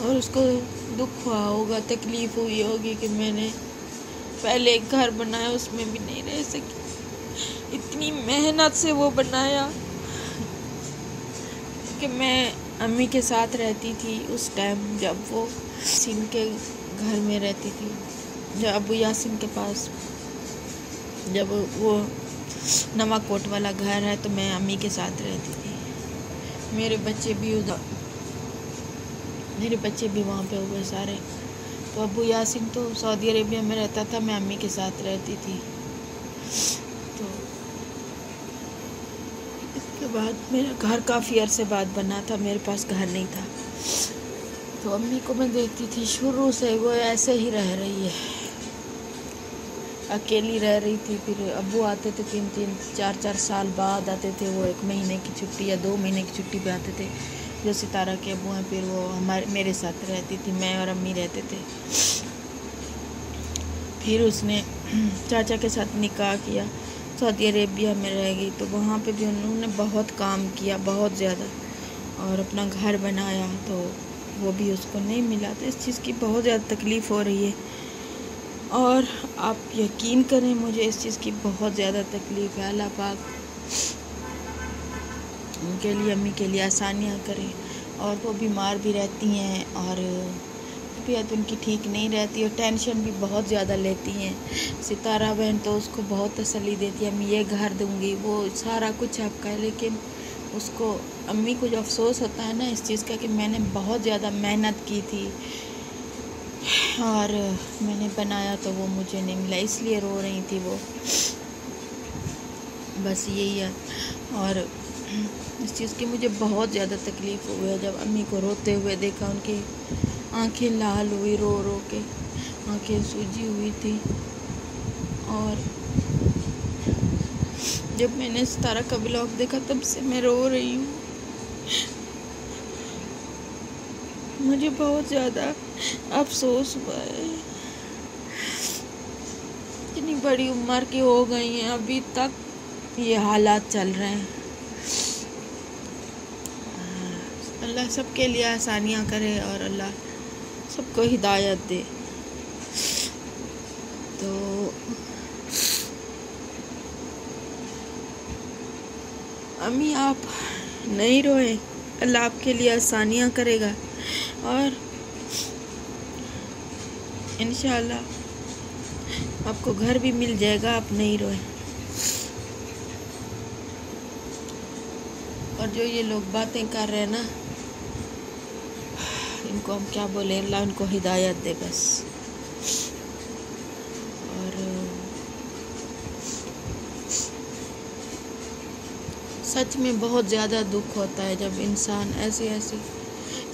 اور اس کو دکھ ہوا ہوگا، تکلیف ہوئی ہوگی کہ میں نے پہلے ایک گھر بنایا اس میں بھی نہیں رہ سکی، اتنی محنت سے وہ بنایا کہ میں امی کے ساتھ رہتی تھی اس ٹائم جب وہ یاسین کے گھر میں رہتی تھی، جب ابو یاسین کے پاس، جب وہ نوا کوٹ والا گھر ہے تو میں امی کے ساتھ رہتی تھی، میرے بچے بھی وہاں پہ ہوئے سارے، تو ابو یاسین تو سعودی عربیہ میں رہتا تھا، میں امی کے ساتھ رہتی تھی۔ تو اس کے بعد میرا گھر کافی عرصے بعد بنا تھا، میرے پاس گھر نہیں تھا، تو امی کو میں دیکھتی تھی شروع سے وہ ایسے ہی رہ رہی ہے، اکیلی رہ رہی تھی۔ پھر ابو آتے تھے 3-4 سال بعد آتے تھے، وہ 1 مہینے کی چھٹی یا 2 مہینے کی چھٹی پہ آتے تھے، جو ستارہ کے ابو ہیں، پھر وہ میرے ساتھ رہتی تھی، میں اور امی رہتے تھے۔ پھر اس نے چاچا کے ساتھ نکاح کیا، سعودی عربیہ میں رہ گئی، تو وہاں پہ بھی انہوں نے بہت کام کیا، بہت زیادہ، اور اپنا گھر بنایا، تو وہ بھی اس کو نہیں ملا، تو اس چیز کی بہت زیادہ تکلیف ہو رہی ہے، اور آپ یقین کریں مجھے اس چیز کی بہت زیادہ تکلیف ہے۔ اللہ پاک ان کے لیے، امی کے لیے آسانیاں کرے، اور وہ بیمار بھی رہتی ہیں اور طبیعت ان کی ٹھیک نہیں رہتی، اور ٹینشن بھی بہت زیادہ لیتی ہیں۔ ستارہ بہن تو اس کو بہت تسلی دیتی ہے، امی یہ گھر دوں گی، وہ سارا کچھ آپ کا ہے، لیکن اس کو، امی کو جو افسوس ہوتا ہے نا اس چیز کا کہ میں نے بہت زیادہ محنت کی تھی اور میں نے بنایا تو وہ مجھے نہیں ملا، اس لیے رو رہی تھی وہ، بس یہی ہے۔ اور اس چیز کی مجھے بہت زیادہ تکلیف ہوئی ہے، جب امی کو روتے ہوئے دیکھا، ان کی آنکھیں لال ہوئی، رو رو کے آنکھیں سوجی ہوئی تھی، اور جب میں نے ستارہ کا بلاگ دیکھا تب سے میں رو رہی ہوں، مجھے بہت زیادہ افسوس ہوا ہے، اتنی بڑی عمر کی ہو گئی ہیں ابھی تک یہ حالات چل رہے ہیں۔ اللہ سب کے لیے آسانیاں کرے اور اللہ سب کو ہدایت دے۔ تو امی آپ نہیں روئیں، اللہ آپ کے لیے آسانیاں کرے گا، اور انشاءاللہ آپ کو گھر بھی مل جائے گا، آپ نہیں روئیں۔ اور جو یہ لوگ باتیں کر رہے ہیں نا، ان کو ہم کیا بولیں، اللہ ان کو ہدایت دے بس۔ اور سچ میں بہت زیادہ دکھ ہوتا ہے جب انسان ایسی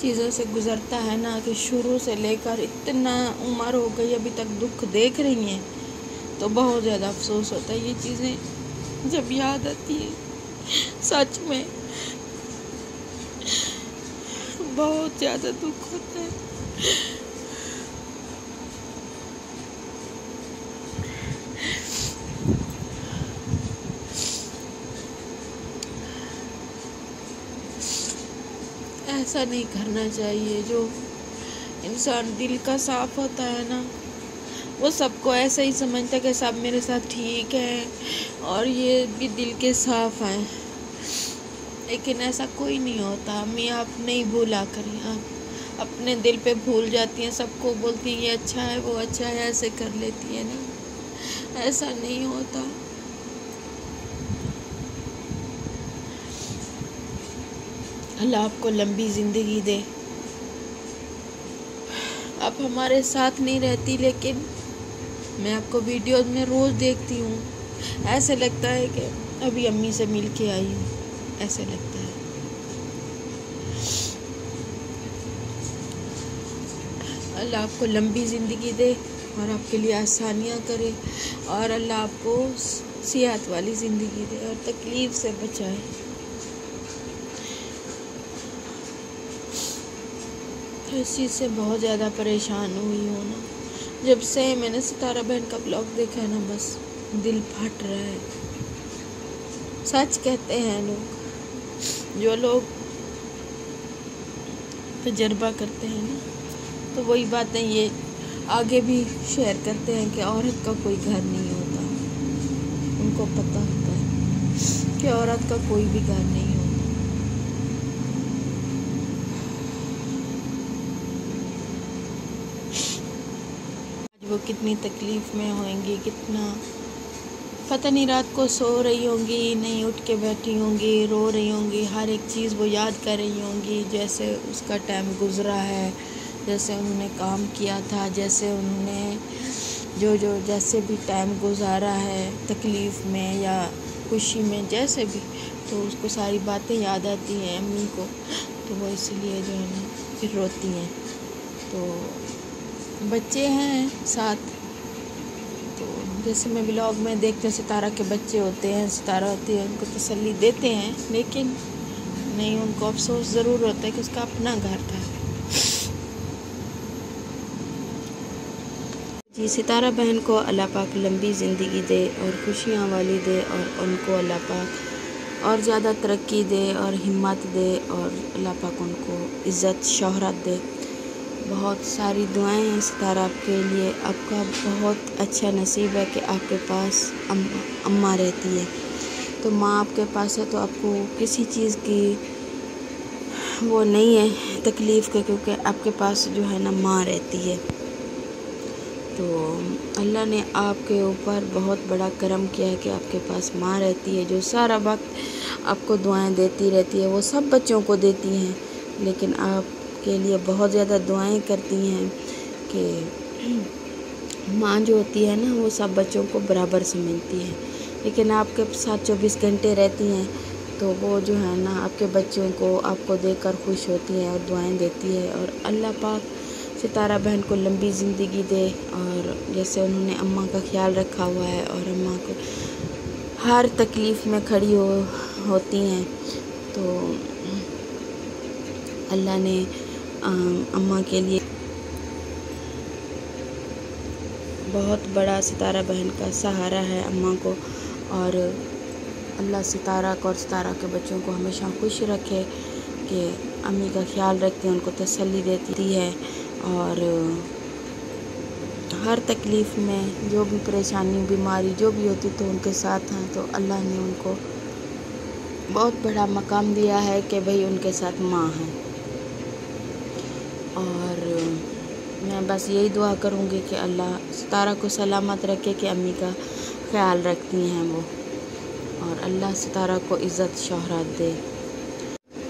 چیزوں سے گزرتا ہے نا، کہ شروع سے لے کر اتنا عمر ہو گئی ابھی تک دکھ دیکھ رہی ہیں، تو بہت زیادہ افسوس ہوتا ہے۔ یہ چیزیں جب یاد آتی ہیں سچ میں بہت زیادہ دکھ ہوتا ہے۔ ایسا نہیں کرنا چاہیے، جو انسان دل کا صاف ہوتا ہے نا، وہ سب کو ایسا ہی سمجھتا ہے کہ سب میرے ساتھ ٹھیک ہے اور یہ بھی دل کے صاف ہیں، لیکن ایسا کوئی نہیں ہوتا۔ امی آپ نہیں بھولا کریں، آپ اپنے دل پہ بھول جاتی ہیں، سب کو بولتی ہیں یہ اچھا ہے، وہ اچھا ہے، ایسے کر لیتی ہیں نا، ایسا نہیں ہوتا۔ اللہ آپ کو لمبی زندگی دے۔ آپ ہمارے ساتھ نہیں رہتی، لیکن میں آپ کو ویڈیوز میں روز دیکھتی ہوں، ایسے لگتا ہے کہ ابھی امی سے مل کے آئی ہوں، ایسے لگتا ہے۔ اللہ آپ کو لمبی زندگی دے اور آپ کے لیے آسانیاں کرے، اور اللہ آپ کو صحت والی زندگی دے اور تکلیف سے بچائے۔ اس چیز سے بہت زیادہ پریشان ہوئی ہوں نا، جب سے میں نے ستارہ بہن کا بلاگ دیکھا ہے نا، بس دل پھٹ رہا ہے۔ سچ کہتے ہیں لوگ، جو لوگ تجربہ کرتے ہیں نا، تو وہی باتیں یہ آگے بھی شیئر کرتے ہیں کہ عورت کا کوئی گھر نہیں ہوتا. ان کو پتہ ہوتا ہے کہ عورت کا کوئی بھی گھر نہیں ہوتا. آج وہ کتنی تکلیف میں ہوئیں گی، کتنا پتہ نہیں، رات کو سو رہی ہوں گی، نہیں اٹھ کے بیٹھی ہوں گی، رو رہی ہوں گی، ہر ایک چیز وہ یاد کر رہی ہوں گی، جیسے اس کا ٹائم گزرا ہے، جیسے انہوں نے کام کیا تھا، جیسے انہوں نے جیسے بھی ٹائم گزارا ہے تکلیف میں یا خوشی میں، جیسے بھی، تو اس کو ساری باتیں یاد آتی ہیں امی کو، تو وہ اس لیے جو ہے نا پھر روتی ہیں. تو بچے ہیں ساتھ، تو جیسے میں ولاگ میں دیکھتے ہیں ستارہ کے بچے ہوتے ہیں، ستارہ ہوتی ہے، ان کو تسلی دیتے ہیں، لیکن نہیں، ان کو افسوس ضرور ہوتا ہے کہ اس کا اپنا گھر تھا. جی، ستارہ بہن کو اللہ پاک لمبی زندگی دے اور خوشیاں والی دے، اور ان کو اللہ پاک اور زیادہ ترقی دے اور ہمت دے، اور اللہ پاک ان کو عزت شہرت دے. بہت ساری دعائیں ہیں ستارہ آپ کے لیے. آپ کا بہت اچھا نصیب ہے کہ آپ کے پاس اماں رہتی ہے. تو ماں آپ کے پاس ہے تو آپ کو کسی چیز کی وہ نہیں ہے تکلیف کا، کیونکہ آپ کے پاس جو ہے نا ماں رہتی ہے. تو اللہ نے آپ کے اوپر بہت بڑا کرم کیا ہے کہ آپ کے پاس ماں رہتی ہے، جو سارا وقت آپ کو دعائیں دیتی رہتی ہے. وہ سب بچوں کو دیتی ہیں، لیکن آپ کے لیے بہت زیادہ دعائیں کرتی ہیں کہ ماں جو ہوتی ہے نا وہ سب بچوں کو برابر سمجھتی ہے. لیکن آپ کے ساتھ 24 گھنٹے رہتی ہیں، تو وہ جو ہے نا آپ کے بچوں کو آپ کو دیکھ کر خوش ہوتی ہے اور دعائیں دیتی ہے. اور اللہ پاک ستارہ بہن کو لمبی زندگی دے، اور جیسے انہوں نے اماں کا خیال رکھا ہوا ہے اور اماں کو ہر تکلیف میں کھڑی ہوتی ہیں، تو اللہ نے اماں کے لیے بہت بڑا ستارہ بہن کا سہارا ہے اماں کو. اور اللہ ستارہ کو اور ستارہ کے بچوں کو ہمیشہ خوش رکھے کہ امی کا خیال رکھتے ہیں، ان کو تسلی دیتی ہے، اور ہر تکلیف میں جو بھی پریشانی بیماری جو بھی ہوتی تو ان کے ساتھ ہیں. تو اللہ نے ان کو بہت بڑا مقام دیا ہے کہ بھئی ان کے ساتھ ماں ہے. اور میں بس یہی دعا کروں گی کہ اللہ ستارہ کو سلامت رکھے کہ امی کا خیال رکھتی ہیں وہ، اور اللہ ستارہ کو عزت شہرت دے.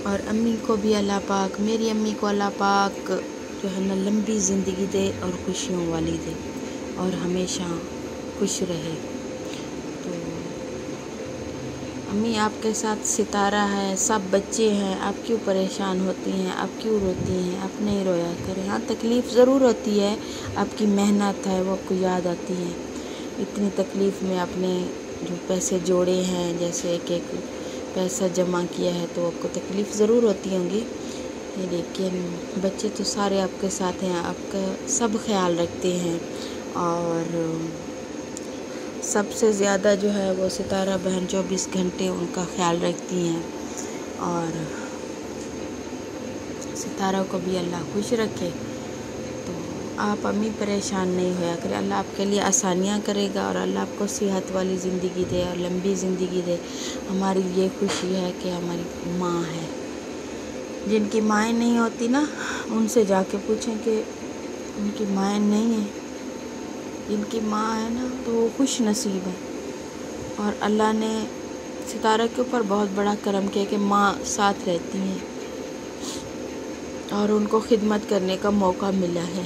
اور امی کو بھی اللہ پاک، میری امی کو اللہ پاک جو ہے نا لمبی زندگی دے اور خوشیوں والی دے، اور ہمیشہ خوش رہے. تو امی آپ کے ساتھ ستارہ ہے، سب بچے ہیں، آپ کیوں پریشان ہوتی ہیں، آپ کیوں روتی ہیں؟ آپ نہیں رویا کریں. ہاں تکلیف ضرور ہوتی ہے، آپ کی محنت ہے وہ آپ کو یاد آتی ہے. اتنی تکلیف میں آپ نے جو پیسے جوڑے ہیں، جیسے ایک ایک پیسہ جمع کیا ہے، تو آپ کو تکلیف ضرور ہوتی ہوں گی، لیکن بچے تو سارے آپ کے ساتھ ہیں، آپ کا سب خیال رکھتے ہیں. اور سب سے زیادہ جو ہے وہ ستارہ بہن 24 گھنٹے ان کا خیال رکھتی ہیں. اور ستارہ کو بھی اللہ خوش رکھے. تو آپ امی پریشان نہیں ہویا کریں، اللہ آپ کے لیے آسانیاں کرے گا، اور اللہ آپ کو صحت والی زندگی دے اور لمبی زندگی دے. ہماری یہ خوشی ہے کہ ہماری ماں ہے. جن کی مائیں نہیں ہوتی نا، ان سے جا کے پوچھیں کہ ان کی مائیں نہیں ہیں. جن کی ماں ہے نا تو وہ خوش نصیب ہے. اور اللہ نے ستارہ کے اوپر بہت بڑا کرم کیا کہ ماں ساتھ رہتی ہیں، اور ان کو خدمت کرنے کا موقع ملا ہے.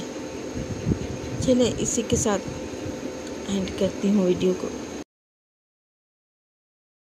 چلیں اسی کے ساتھ اینڈ کرتی ہوں ویڈیو کو.